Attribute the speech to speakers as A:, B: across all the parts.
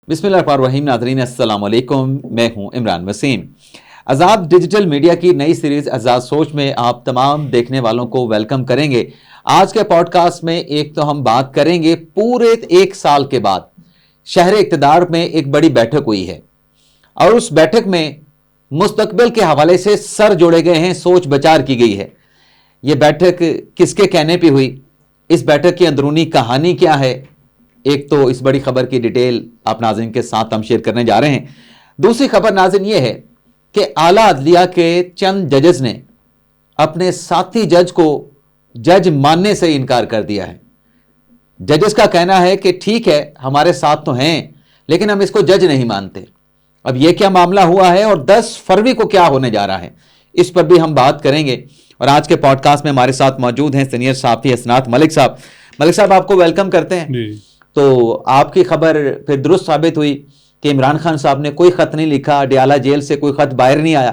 A: बिस्मिल्लाहिर्रहमानिर्रहीम। नाज़रीन अस्सलाम वालेकुम, मैं हूं इमरान वसीम। आज़ाद डिजिटल मीडिया की नई सीरीज़ आज़ाद सोच में आप तमाम देखने वालों को वेलकम करेंगे। आज के पॉडकास्ट में एक तो हम बात करेंगे पूरे एक साल के बाद शहर इक़्तिदार में एक बड़ी बैठक हुई है और उस बैठक में मुस्तकबिल के हवाले से सर जोड़े गए हैं, सोच विचार की गई है। ये बैठक किसके कहने पे हुई, इस बैठक की अंदरूनी कहानी क्या है, एक तो इस बड़ी खबर की डिटेल आप नाज़रीन के साथ हम शेयर करने जा रहे हैं। दूसरी खबर नाज़रीन ये है कि आला अदलिया के चंद जजेस ने अपने साथी जज को जज मानने से इनकार कर दिया है। जजेस का कहना है कि ठीक है, हमारे साथ तो हैं लेकिन हम इसको जज नहीं मानते। अब यह क्या मामला हुआ है और 10 फरवरी को क्या होने जा रहा है, इस पर भी हम बात करेंगे। और आज के पॉडकास्ट में हमारे साथ मौजूद हैं सीनियर साफ़ी हसनात मलिक साहब। मलिक साहब, आपको वेलकम करते हैं। तो आपकी खबर फिर दुरुस्त साबित हुई कि इमरान खान साहब ने कोई ख़त नहीं लिखा, डियाला जेल से कोई ख़त बाहर नहीं आया।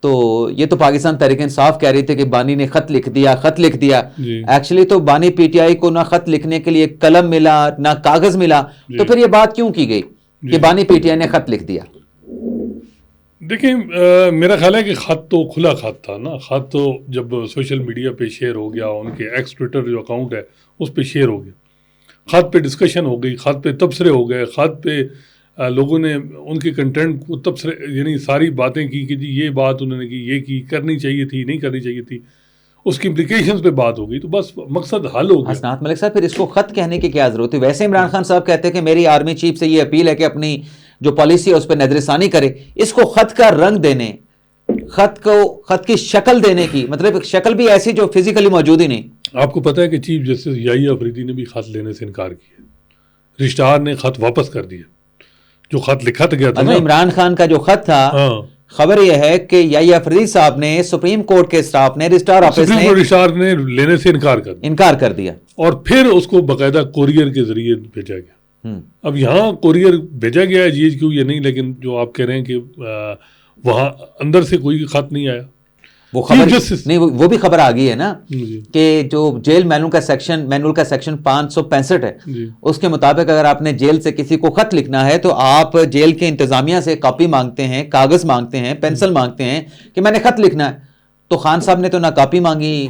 A: तो ये तो पाकिस्तान तहरीक इंसाफ कह रही थी कि बानी ने ख़त लिख दिया। एक्चुअली तो बानी पीटीआई को ना ख़त लिखने के लिए कलम मिला ना कागज़ मिला, तो फिर ये बात क्यों की गई कि बानी पीटीआई ने ख़त लिख दिया?
B: देखिए, मेरा ख्याल है कि ख़त तो खुला ख़त था ना। ख़त तो जब सोशल मीडिया पे शेयर हो गया, उनके एक्स ट्विटर जो अकाउंट है उस पर शेयर हो गया, ख़त पे डिस्कशन हो गई, ख़त पे तबसरे हो गए, ख़त पे लोगों ने उनके कंटेंट को तबसरे यानी सारी बातें की कि जी ये बात उन्होंने की, ये की, करनी चाहिए थी, नहीं करनी चाहिए थी, उसकी इम्प्लिकेशंस पे बात हो गई, तो बस मकसद हल हो गया।
A: हसनात मलिक साहब, फिर इसको ख़त कहने की क्या ज़रूरत है? वैसे इमरान खान साहब कहते हैं कि मेरी आर्मी चीफ से ये अपील है कि अपनी जो पॉलिसी है उस पर नजरसानी करे। इसको ख़त का रंग देने, ख़त की शक्ल देने की, मतलब शक्ल भी ऐसी जो फिजिकली मौजूद ही नहीं।
B: आपको पता है कि चीफ जस्टिस याहिया अफरीदी ने भी ख़त लेने से इनकार किया, रजिस्ट्रार ने ख़त वापस कर दिया जो ख़त लिखा गया था ना।
A: इमरान खान का जो ख़त था, खबर यह है कि याहिया अफरीदी साहब ने, सुप्रीम कोर्ट के स्टाफ ने, रजिस्ट्रार ऑफिस ने,
B: रजिस्ट्रार ने लेने से इनकार कर दिया और फिर उसको बाकायदा कोरियर के जरिए भेजा गया। अब यहाँ कोरियर भेजा गया है GHQ ये नहीं, लेकिन जो आप कह रहे हैं कि वहाँ अंदर से कोई ख़त नहीं आया,
A: वो खबर नहीं, वो भी खबर आ गई है ना कि जो जेल मैनुअल का सेक्शन 565 है, उसके मुताबिक अगर आपने जेल से किसी को खत लिखना है तो आप जेल के इंतजामिया से कॉपी मांगते हैं, कागज मांगते हैं, पेंसिल मांगते हैं कि मैंने खत लिखना है। तो खान साहब ने तो ना कॉपी मांगी,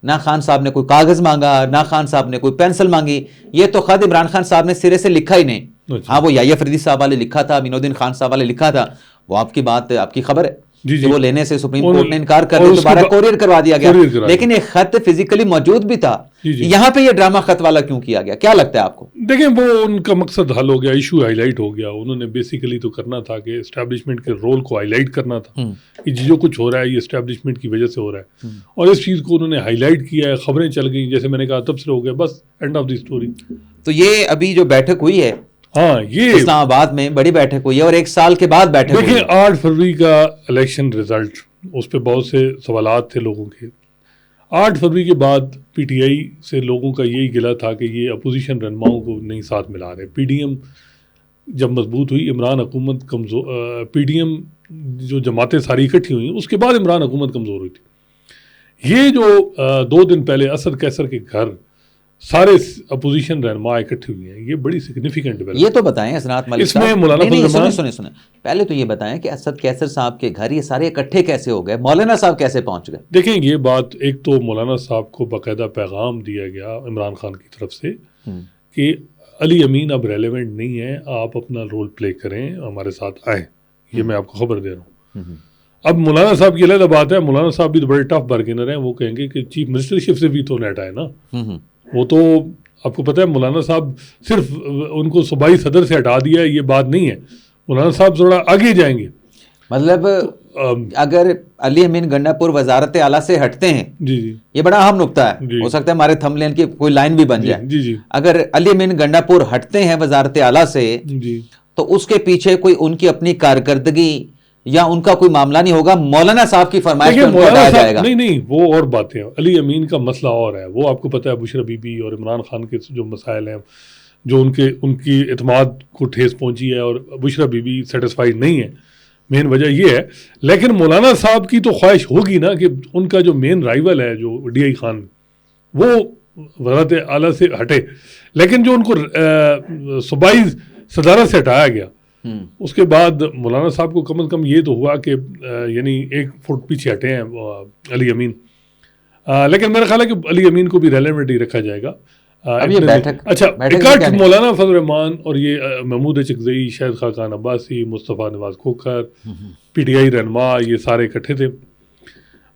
A: ना खान साहब ने कोई कागज मांगा, ना खान साहब ने कोई पेंसिल मांगी। ये तो खत इमरान खान साहब ने सिरे से लिखा ही नहीं। हाँ, वो याहिया अफरीदी साहब वाले लिखा था, अमीनुद्दीन खान साहब वाले लिखा था, वो आपकी बात, आपकी खबर है जी। वो लेने से सुप्रीम कोर्ट ने इनकार कर दिया, दोबारा कोरियर करवा दिया गया। लेकिन एक खत फिजिकली मौजूद भी था। यहाँ पे ये ड्रामा खत वाला क्यों किया गया, क्या लगता है आपको?
B: देखें, वो उनका मकसद हल हो गया, इशू हाईलाइट हो गया। उन्होंने बेसिकली तो करना था कि एस्टैब्लिशमेंट के रोल को हाईलाइट करना था कि जो कुछ हो रहा है ये एस्टैब्लिशमेंट की वजह से हो रहा है, और इस चीज़ को उन्होंने हाईलाइट किया है। खबरें चल गई, जैसे मैंने कहा, तब से हो गया, बस एंड ऑफ द स्टोरी।
A: तो ये अभी जो बैठक हुई है,
B: हाँ, ये
A: इस्लामाबाद में बड़ी बैठक हुई है और एक साल के बाद बैठक हुई है।
B: देखिए, 8 फरवरी का इलेक्शन रिजल्ट, उस पर बहुत से सवालात थे लोगों के। 8 फरवरी के बाद पीटीआई से लोगों का यही गिला था कि ये अपोजिशन रहनुमाओं को नहीं साथ मिला रहे। पीडीएम जब मजबूत हुई, इमरान हुकूमत कमज़ोर, पीडीएम जो जमातें सारी इकट्ठी हुई, उसके बाद इमरान हुकूमत कमज़ोर हुई थी। ये जो 2 दिन पहले असद कैसर के घर सारे अपोजिशन रहनुमा इकट्ठे हुए हैं, ये बड़ी सिग्निफिकेंट डेवलपमेंट।
A: ये तो बताएं हसनात मलिक साहब,
B: इसमें मौलाना
A: सुने पहले तो ये बताएं कि असद कैसर साहब के घर ये सारे इकट्ठे कैसे हो गए, मौलाना साहब कैसे पहुंच गए?
B: देखें, ये बात, एक तो मौलाना साहब को बाकायदा पैगाम दिया गया इमरान खान की तरफ से कि अली अमीन अब रेलेवेंट नहीं है, आप अपना रोल प्ले करें, हमारे साथ आए। ये मैं आपको खबर दे रहा हूँ। अब मौलाना साहब की अलग बात है, मौलाना साहब भी तो बड़े टफ बार्गेनर हैं। वो कहेंगे कि चीफ मिनिस्टरशिप से भी तो नेट आए ना। वो तो आपको पता है, मौलाना साहब सिर्फ उनको सूबाई सदर से हटा दिया, ये बात नहीं है। मौलाना साहब थोड़ा आगे जाएंगे।
A: मतलब अगर अली अमीन गंडापुर वजारत आला से हटते हैं,
B: जी,
A: ये बड़ा अहम नुक्ता है, हो सकता है हमारे थंबनेल की कोई लाइन भी बन जाए।
B: जी।
A: अगर अली अमीन गंडापुर हटते हैं वजारत आला से, तो उसके पीछे कोई उनकी अपनी कारकर्दगी या उनका कोई मामला नहीं होगा, मौलाना साहब की फरमाइश पर उनको हटाया जाएगा।
B: नहीं, वो और बातें। अली अमीन का मसला और है। वो आपको पता है, बुशरा बीबी और इमरान खान के जो मसाइल हैं, जो उनकी एतमाद को ठेस पहुंची है, और बुशरा बीबी सेटिस्फाइड नहीं है, मेन वजह ये है। लेकिन मौलाना साहब की तो ख्वाहिश होगी ना कि उनका जो मेन राइवल है, जो DI खान, वो वज़ारत आला से हटे। लेकिन जो उनको सूबाई सदारत से हटाया गया, उसके बाद मौलाना साहब को कम से कम ये तो हुआ कि यानी 1 फुट पीछे हटे हैं अली अमीन। लेकिन मेरा ख्याल है कि अली अमीन को भी रेलेवेंट ही रखा जाएगा।
A: अब ये बैठक
B: इकट्ठ मौलाना फजल रहमान और ये महमूद अचकज़ई, शाहिद खाकान अब्बासी, मुस्तफ़ा नवाज खोखर, PTI रहनुमा, ये सारे इकट्ठे थे।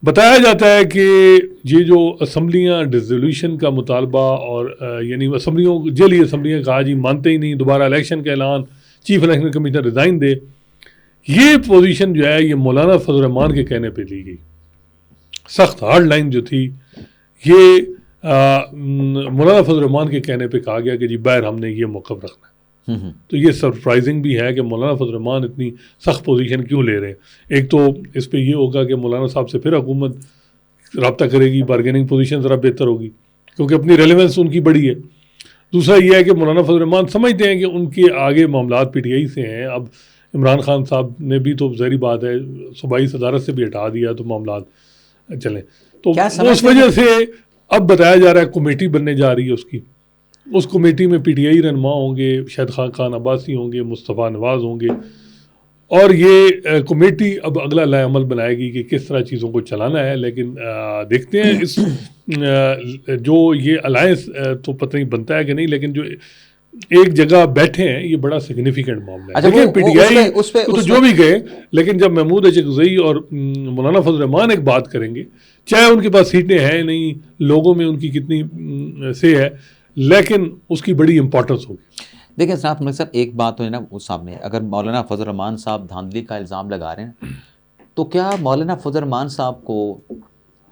B: बताया जाता है कि ये जो असम्बलियाँ डिसोल्यूशन का मुतालबा और यानी असम्बलियों जली असम्बलियाँ कहा जी मानते ही नहीं, दोबारा इलेक्शन का ऐलान, चीफ इलेक्शन कमिश्नर रिज़ाइन दे, ये पोजीशन जो है ये मौलाना फजल रहमान के कहने पे ली गई। सख्त हार्ड लाइन जो थी ये मौलाना फजल रहमान के कहने पे कहा गया कि जी बाहर हमने ये मौक़िफ़ रखना है। तो ये सरप्राइजिंग भी है कि मौलाना फजल रहमान इतनी सख्त पोजीशन क्यों ले रहे हैं। एक तो इस पे ये होगा कि मौलाना साहब से फिर हुकूमत रब्ता करेगी, बारगेनिंग पोजीशन ज़रा बेहतर होगी क्योंकि अपनी रेलेवेंस उनकी बड़ी है। दूसरा ये है कि मौलाना फजल रहमान समझते हैं कि उनके आगे मामलात PTI से हैं। अब इमरान खान साहब ने भी तो ज़ाहिर बात है सूबाई सदारत से भी हटा दिया तो मामलात चलें, तो उस वजह से अब बताया जा रहा है कमेटी बनने जा रही है उसकी। उस कमेटी में PTI रहनुमा होंगे, शाहिद खान अब्बासी होंगे, मुस्तफ़ा नवाज होंगे और ये कमेटी अब अगला लाएअमल बनाएगी कि किस तरह चीज़ों को चलाना है। लेकिन देखते हैं इस जो ये अलायंस तो पता नहीं बनता है कि नहीं, लेकिन जो एक जगह बैठे हैं ये बड़ा सिग्निफिकेंट मामला है। देखिए PTI तो जो भी गए, लेकिन जब महमूद अचकज़ई और मौलाना फजल रहमान एक बात करेंगे, चाहे उनके पास सीटें हैं नहीं, लोगों में उनकी कितनी से है, लेकिन उसकी बड़ी इंपॉर्टेंस होगी।
A: देखिए सनात मलिक साहब, एक बात तो है ना उस सामने, अगर मौलाना फजल रहमान साहब धांधली का इल्ज़ाम लगा रहे हैं तो क्या मौलाना फजल रहमान साहब को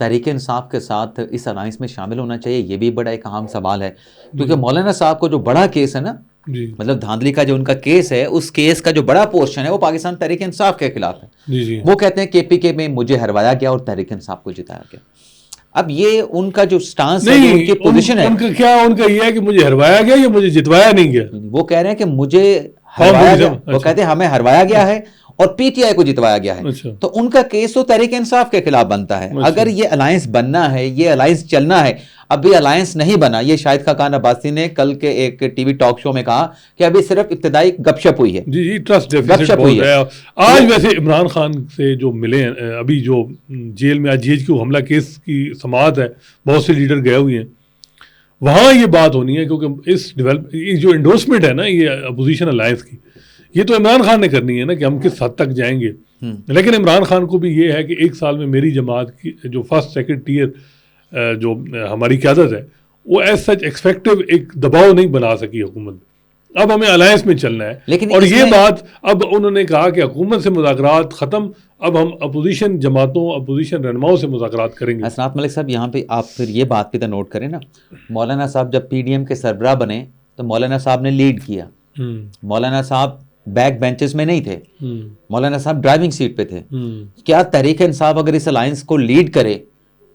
A: तहरीक इंसाफ के साथ इस अलायंस में शामिल होना चाहिए? ये भी बड़ा एक अहम सवाल है क्योंकि मौलाना साहब को जो बड़ा केस है ना, मतलब धांधली का जो उनका केस है, उस केस का जो बड़ा पोर्शन है वो पाकिस्तान तहरीक इंसाफ के खिलाफ है। वो कहते हैं KPK में मुझे हरवाया गया और तहरीक इंसाफ को जिताया गया। अब ये उनका जो स्टांस है, जो उनकी पोजीशन है,
B: उनका ये है कि मुझे हरवाया गया या मुझे जितवाया नहीं गया।
A: वो कह रहे हैं कि मुझे हरवाया गया, वो कहते हैं हमें हरवाया गया है और PTI को जितवाया गया है। तो उनका केस तो तहरीक इंसाफ के खिलाफ बनता है। अगर ये अलायंस बनना है, ये अलायंस चलना है, अभी अलायंस नहीं बना। ये शाहिद खाकान अब्बासी ने कल के एक TV टॉक शो में कहा कि अभी सिर्फ इब्तिदाई गपशप हुई है।
B: जी, ट्रस्ट डेफिसिट हुई है। आज वैसे इमरान खान से जो मिले हैं, अभी जो जेल में आज GHQ हमला केस की समाअत है, बहुत से लीडर गए हुए हैं, वहाँ ये बात होनी है क्योंकि इस जो इंडोर्समेंट है ना ये अपोजिशन अलायंस की, ये तो इमरान खान ने करनी है ना कि हम किस हद तक जाएंगे। लेकिन इमरान खान को भी ये है कि 1 साल में मेरी जमात की जो फर्स्ट सेकंड टीयर जो हमारी क़यादत है वो एज सच एक्सपेक्टिव एक दबाव नहीं बना सकी हुकूमत। अब हमें अलायंस में चलना है। लेकिन और ये बात अब उन्होंने कहा कि हुकूमत से मुज़ाकरात ख़त्म, अब हम अपोजिशन जमातों, अपोजिशन रहनुमाओं से मुज़ाकरात करेंगे।
A: सनात मलिक साहब, यहाँ पे आप फिर ये बात भी तो नोट करें ना, मौलाना साहब जब PDM के सरबराह बने तो मौलाना साहब ने लीड किया। मौलाना साहब बैक बेंचेस में नहीं थे, मौलाना साहब ड्राइविंग सीट पे थे। क्या तहरीक इंसाफ अगर इस अलायंस को लीड करे,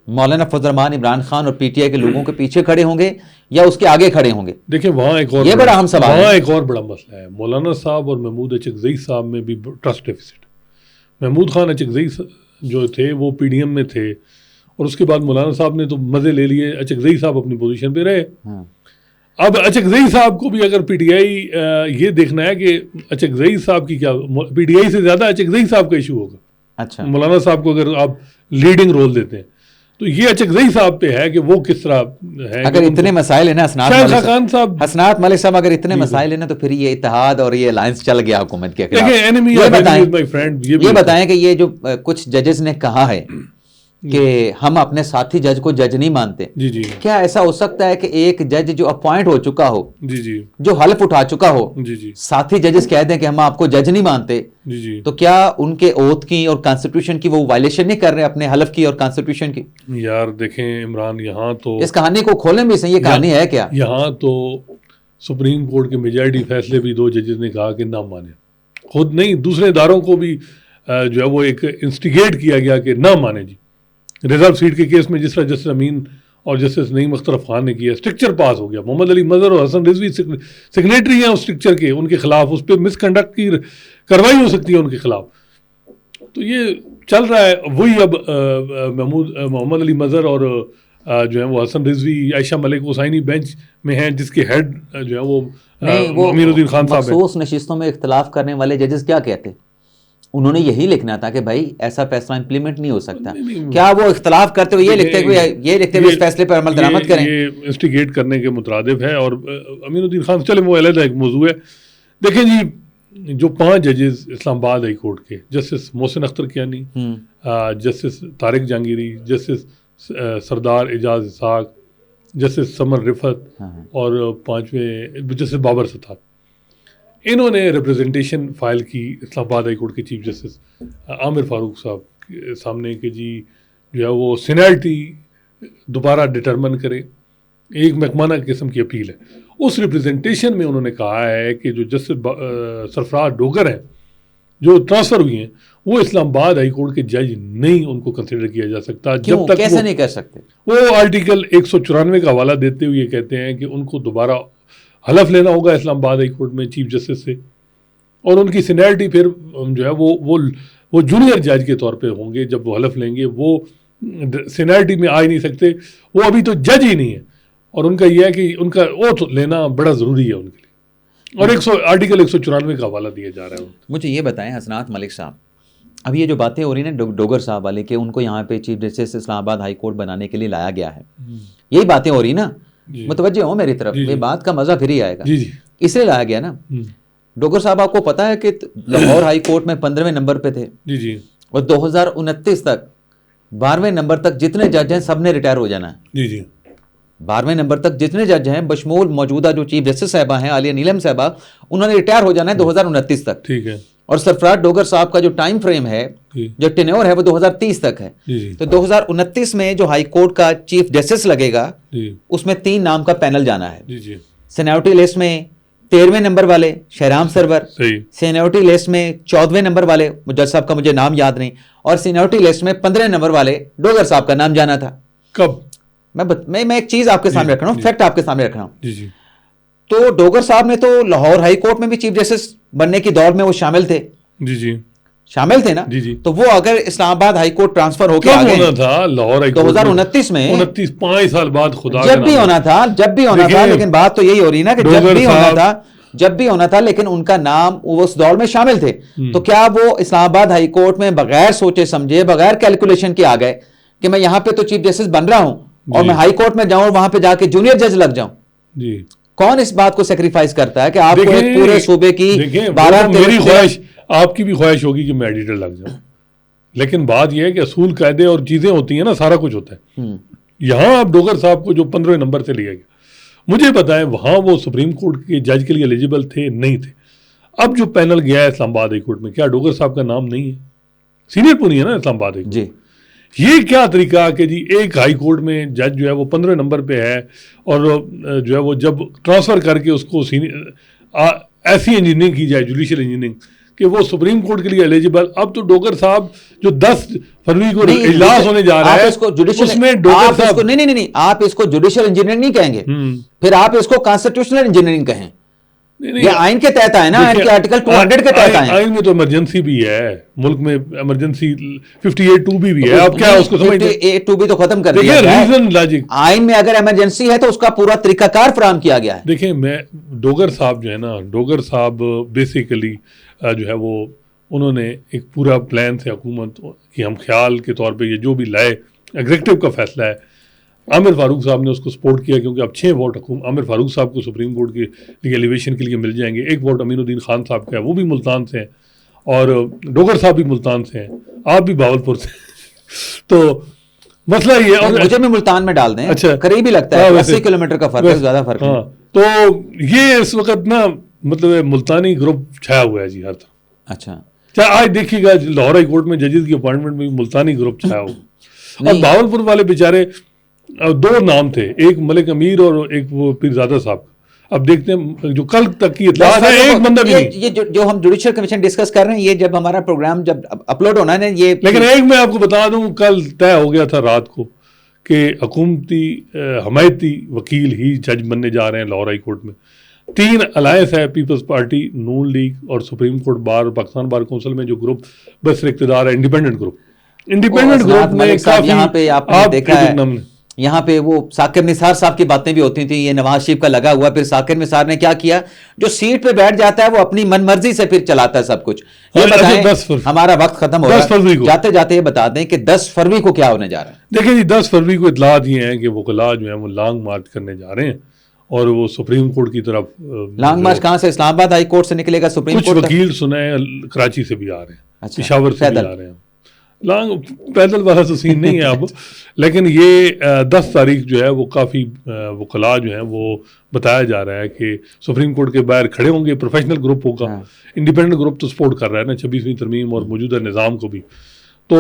A: मौलाना फजल रहमान, इमरान खान और PTI के लोगों के पीछे खड़े होंगे या उसके आगे खड़े होंगे?
B: देखिए वहाँ एक और
A: ये बड़ा अहम सवाल है।
B: वहाँ एक और बड़ा मसला है। मौलाना साहब और महमूद अचकज़ई साहब में भी ट्रस्ट डेफिसिट। महमूद खान अचकज़ई जो थे वो PDM में थे और उसके बाद मौलाना साहब ने तो मज़े ले लिए, अचकज़ई साहब अपनी पोजीशन पे रहे। अब अचकज़ई साहब को भी अगर PTI ये देखना है कि अचकज़ई साहब की क्या, PTI से ज़्यादा अचकज़ई साहब का इशू होगा।
A: अच्छा,
B: मौलाना साहब को अगर आप लीडिंग रोल देते हैं तो ये अचकज़ई साहब पे है कि वो किस तरह है।
A: अगर इतने मसाइल है ना हसनात मलिक साहब, अगर इतने मसाइल है ना तो फिर ये इत्तेहाद और ये अलायंस चल गया हुकूमत के खिलाफ। ये बताएं कि ये जो कुछ जजेस ने कहा है कि हम अपने साथी जज को जज नहीं मानते,
B: जी,
A: क्या ऐसा हो सकता है कि एक जज जो अपॉइंट हो चुका हो,
B: जी,
A: जो हल्फ उठा चुका हो,
B: जी,
A: साथी जजेस कह दें कि हम आपको जज नहीं मानते,
B: जी,
A: तो क्या उनके ओथ की और कॉन्स्टिट्यूशन की वो वायलेशन नहीं कर रहे अपने हल्फ की और कॉन्स्टिट्यूशन की?
B: यार देखें इमरान, यहाँ तो इस
A: कहानी को खोलें भी सही, ये कहानी है क्या?
B: यहाँ तो सुप्रीम कोर्ट के मेजॉरिटी फैसले भी 2 जजेस ने कहा कि ना माने, खुद नहीं दूसरे इदारों को भी जो है वो एक इंस्टिगेट किया गया कि ना माने। जी, रिजर्व सीट के केस में जिस तरह जस्टिस अमीन और जस्टिस नईम अख्तर खान ने किया, स्ट्रिक्चर पास हो गया। मोहम्मद अली मजहर और हसन रिजवी सिग्नेटरी हैं उस स्ट्रिक्चर के, उनके खिलाफ उस पर मिसकंडक्ट की कार्रवाई हो सकती है उनके खिलाफ। तो ये चल रहा है। वही अब मोहम्मद अली मजहर और जो है वो हसन रिजवी, आयशा मलिक हुसैनी बेंच में हैं, जिसके हेड जो है वो अमीरुद्दीन खान साहब हैं।
A: मखसूस नशिस्तों में इख्तलाफ करने वाले जजेस क्या कहते? उन्होंने यही लिखना था कि भाई ऐसा फैसला इंप्लीमेंट नहीं हो सकता। क्या वो इख्तलाफ करते हुए ये लिखते हुए इस फैसले पर अमल दरामद करें?
B: ये इंस्टिगेट करने के मुतरादिफ है। और अमीरुद्दीन खान, चले वो अलग एक मौजू है। देखें जी, जो 5 जजेस इस्लामाबाद हाई कोर्ट के, justice Mohsin Akhtar Kiani, justice Tariq Jahangiri, justice Sardar Ejaz Ishaq, justice Samar Rifat और 5वें जस्टिस बाबर सत्तार, इन्होंने रिप्रेजेंटेशन फाइल की इस्लामाबाद हाई कोर्ट के चीफ जस्टिस आमिर फारूक साहब के सामने कि जी जो है वो सीनियरिटी दोबारा डिटरमिन करें। एक महकमाना किस्म की अपील है। उस रिप्रेजेंटेशन में उन्होंने कहा है कि जो जस्टिस सरफराज डोगर हैं, जो ट्रांसफ़र हुई हैं, वो इस्लामाबाद हाई कोर्ट के जज नहीं, उनको कंसिडर किया जा सकता।
A: जब तक कैसे नहीं कर सकते?
B: वो आर्टिकल 194 का हवाला देते हुए कहते हैं कि उनको दोबारा हलफ लेना होगा इस्लामाबाद हाई कोर्ट में चीफ जस्टिस से, और उनकी सीनियरिटी फिर जो है वो जूनियर जज के तौर पे होंगे। जब वो हलफ लेंगे वो सीनियरिटी में आ ही नहीं सकते, वो अभी तो जज ही नहीं है। और उनका यह है कि उनका ओथ लेना बड़ा ज़रूरी है उनके लिए, और आर्टिकल 194 का हवाला दिया जा रहा है।
A: मुझे ये बताएं हसनात मलिक साहब, अब ये जो बातें हो रही हैं डोगर साहब वाले कि उनको यहाँ पे chief justice Islamabad high court बनाने के लिए लाया गया है, यही बातें हो रही ना, मुतवज्जे हो मेरी तरफ, ये बात का मजा फिर ही आएगा। इसलिए लाया गया ना। डोगर साहब, आपको पता है कि लाहौर हाई कोर्ट में 15वें नंबर पे थे
B: जी,
A: और 2029 तक 12वें नंबर तक जितने जज हैं सब ने रिटायर हो जाना है।
B: जी
A: 12वें नंबर तक जितने जज हैं, बशमूल मौजूदा जो चीफ जस्टिस साहबा हैं आलिया नीलम साहबा, उन्होंने रिटायर हो जाना है 2029 तक।
B: ठीक है।
A: और सरफराज डोगर साहब का जो टाइम फ्रेम है, जो टेन्योर है, वो 2030 तक है। तो 2029 में जो हाई कोर्ट का चीफ जस्टिस लगेगा, उसमें 3 नाम का पैनल जाना है। सीनियरिटी लिस्ट में 13वें नंबर वाले शहराम सरवर, सीनियरिटी लिस्ट में 14वें नंबर वाले जज साहब का मुझे नाम याद नहीं, और सीनियरिटी लिस्ट में 15वें नंबर वाले डोगर साहब का नाम जाना था।
B: कब?
A: मैं एक चीज आपके सामने रख रहा हूँ, फैक्ट आपके सामने रख रहा हूँ।
B: तो
A: डोगर साहब ने तो लाहौर हाई कोर्ट में भी चीफ जस्टिस बनने की दौड़ में वो शामिल थे। शामिल थे ना। तो वो अगर इस्लामाबाद हाई कोर्ट ट्रांसफर होकर आ गए
B: था लाहौर हाई कोर्ट
A: 2029 में,
B: 29 5 साल बाद, खुदा
A: जब भी होना था, लेकिन बात तो यही हो रही ना कि जब भी होना था, लेकिन उनका नाम वो उस दौड़ में शामिल थे। तो क्या वो इस्लामाबाद हाई कोर्ट में बगैर सोचे समझे, बगैर कैलकुलेशन के आ गए कि मैं यहाँ पे तो चीफ जस्टिस बन रहा हूं और मैं हाई कोर्ट में जाऊं, वहां पे जाके जूनियर जज लग जाऊं? कौन इस बात को सेक्रीफाइस करता है कि आपको एक पूरे सूबे की 12
B: मेरी ख्वाहिश, आपकी भी ख्वाहिश होगी कि मैं एडिटर लग जाऊं, लेकिन बात यह है कि असूल कायदे और चीजें होती हैं ना, सारा कुछ होता है। यहां आप डोगर साहब को जो 15वें नंबर से लिया गया, मुझे पता है वहां वो सुप्रीम कोर्ट के जज के लिए एलिजिबल थे नहीं थे। अब जो पैनल गया है इस्लामाबाद हाई कोर्ट में, क्या डोगर साहब का नाम नहीं है? सीनियर पुनी है ना इस्लामाबाद हाई कोर्ट। ये क्या तरीका कि जी एक हाई कोर्ट में जज जो है वो 15वें नंबर पे है, और जो है वो जब ट्रांसफ़र करके उसको ऐसी इंजीनियरिंग की जाए, जुडिशल इंजीनियरिंग, कि वो सुप्रीम कोर्ट के लिए एलिजिबल। अब तो डोगर साहब जो 10 फरवरी को इजलास होने जा रहा है, उसमें डोगर साहब
A: नहीं, आप इसको जुडिशल इंजीनियरिंग नहीं कहेंगे, फिर आप इसको कॉन्स्टिट्यूशनल इंजीनियरिंग कहें। ये आइन के तहत है ना, आइन के आर्टिकल 200 के तहत है।
B: आइन में तो इमरजेंसी भी है, मुल्क में इमरजेंसी 58(2) भी है। अब क्या उसको समझते हैं?
A: 58(2) भी तो खत्म कर दिया है। रीजन लॉजिक, आइन में अगर इमरजेंसी है तो उसका पूरा तरीकाकार फराहम किया गया है।
B: देखिए, मैं डोगर साहब जो है ना, डोगर साहब बेसिकली जो है वो उन्होंने एक पूरा प्लान से हुकूमत की हम ख्याल के तौर पे ये जो भी लाए, एग्जीक्यूटिव का फैसला है, आमिर फारूक साहब ने उसको सपोर्ट किया, क्योंकि अब 6 वोट आमिर फारूक साहब को सुप्रीम कोर्ट के लिए एलिवेशन के लिए मिल जाएंगे। 1 वोट अमीनुद्दीन खान साहब का है, वो भी मुल्तान से हैं, और डोगर साहब भी मुल्तान से हैं, आप भी बावलपुर से। तो मसला ये, और
A: मुझे भी मुल्तान में डाल दें।
B: अच्छा,
A: करीब ही लगता है, 80 किलोमीटर का फर्क है, ज्यादा फर्क है।
B: तो ये इस वक्त ना, मतलब मुल्तानी ग्रुप छाया हुआ है जी हर तरफ।
A: अच्छा,
B: चाहे आज देखिएगा लाहौर हाई कोर्ट में जजेस की अपॉइंटमेंट में मुल्तानी ग्रुप छाया हुआ। और बावलपुर वाले बेचारे 2 नाम थे, एक मलिक अमीर और एक वो पीरजादा साहब। अब देखते हैं, जो कल तक की इत्तलाह है, एक बंदा भी नहीं।
A: ये जो हम जुडिशियल कमीशन डिस्कस कर रहे हैं, ये जब हमारा प्रोग्राम जब अपलोड होना है ये,
B: लेकिन एक मैं आपको बता दूं, कल तय हो गया था रात को कि हुकूमती हमायती वकील ही जज बनने जा रहे हैं लाहौर हाई कोर्ट में। 3 अलायंस है, पीपल्स पार्टी, नून लीग और सुप्रीम कोर्ट बार और पाकिस्तान बार काउंसिल में जो ग्रुप बस इख्तिदार है, इंडिपेंडेंट ग्रुप में काफी
A: यहाँ पे आपने देखा है यहाँ पे वो साकिब निसार साहब की बातें भी होती थी, ये नवाज शरीफ का लगा हुआ। फिर साकिब निसार ने क्या किया, जो सीट पे बैठ जाता है वो अपनी मनमर्जी से फिर चलाता है सब कुछ। ये बताएं, हमारा वक्त खत्म हो रहा है, जाते जाते ये बता दें कि 10 फरवरी को क्या होने जा रहा है।
B: देखिए जी, 10 फरवरी को इतलात ये हैं कि वकला जो है वो लॉन्ग मार्च करने जा रहे हैं और वो सुप्रीम कोर्ट की तरफ।
A: लॉन्ग मार्च कहाँ से? इस्लामाबाद हाई कोर्ट से निकलेगा सुप्रीम कोर्ट?
B: कुछ वकील सुना है कराची से भी आ रहे हैं,
A: अच्छा,
B: पेशावर से भी आ रहे हैं। लॉन्ग पैदल वाला तो सीन नहीं है अब, लेकिन ये 10 तारीख जो है वो काफ़ी वकला जो है वो बताया जा रहा है कि सुप्रीम कोर्ट के बाहर खड़े होंगे। प्रोफेशनल ग्रुप होगा, इंडिपेंडेंट ग्रुप तो सपोर्ट कर रहा है ना 26वीं तरमीम और मौजूदा निज़ाम को भी। तो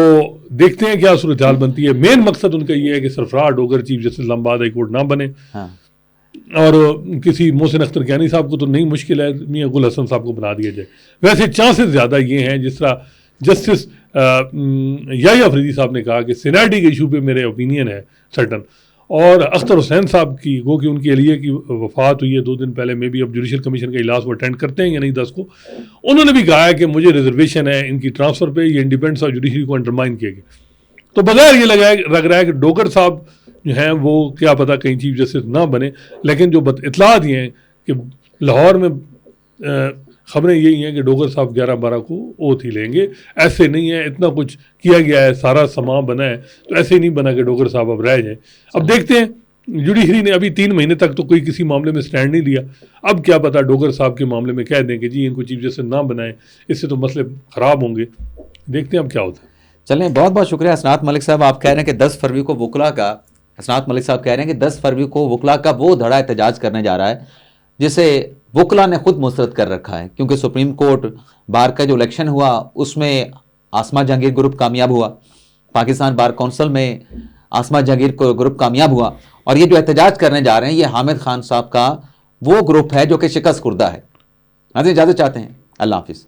B: देखते हैं क्या सूरत हाल बनती है। मेन मकसद उनका ये है कि Sarfaraz Dogar chief justice Islamabad high court ना बने। और किसी मोहसिन अख्तर कियानी साहब को तो नहीं, मुश्किल है मियां गुल हसन साहब को बना दिया जाए। वैसे चांसेस ज़्यादा ये हैं, जिस तरह जस्टिस याहिया अफरीदी साहब ने कहा कि सीनियरिटी के इशू पे मेरे ओपिनियन है सर्टन, और अख्तर हुसैन साहब की वो कि उनकी अलिया की वफात हुई है 2 दिन पहले, में भी अब जुडिशल कमीशन का इजलास वो अटेंड करते हैं या नहीं 10 को, उन्होंने भी कहा है कि मुझे रिजर्वेशन है इनकी ट्रांसफ़र पे, ये इंडिपेंडेंस ऑफ जुडिशरी को अंडरमाइन किया गया। तो बगैर ये लग रहा है कि डोगर साहब जो हैं वो क्या पता कहीं चीफ जस्टिस ना बने। लेकिन जो इतलात ये हैं कि लाहौर में खबरें यही हैं कि डोगर साहब 11-12 को ओथ ही लेंगे। ऐसे नहीं है, इतना कुछ किया गया है, सारा समा बना है, तो ऐसे ही नहीं बना कि डोगर साहब अब रह जाएं। अब देखते हैं, जुडिशरी ने अभी 3 महीने तक तो कोई किसी मामले में स्टैंड नहीं लिया। अब क्या पता डोगर साहब के मामले में कह दें कि जी इनको चीफ जस्टिस ना बनाएं, इससे तो मसले ख़राब होंगे। देखते हैं अब क्या होता है।
A: चलें, बहुत बहुत शुक्रिया हसनात मलिक साहब। आप कह रहे हैं कि 10 फरवरी को वकला का, हसनात मलिक साहब कह रहे हैं कि 10 फरवरी को वकला का वो धड़ा एहतजाज करने जा रहा है जिसे वकला ने खुद मुस्तरद कर रखा है, क्योंकि सुप्रीम कोर्ट बार का जो इलेक्शन हुआ उसमें आसमा जहांगीर ग्रुप कामयाब हुआ, पाकिस्तान बार काउंसिल में आसमा जहांगीर ग्रुप कामयाब हुआ, और ये जो एहतजाज करने जा रहे हैं ये हामिद खान साहब का वो ग्रुप है जो कि शिकस्त खुर्दा है। नाज़रीन, इजाज़त चाहते हैं, अल्लाह हाफिज़।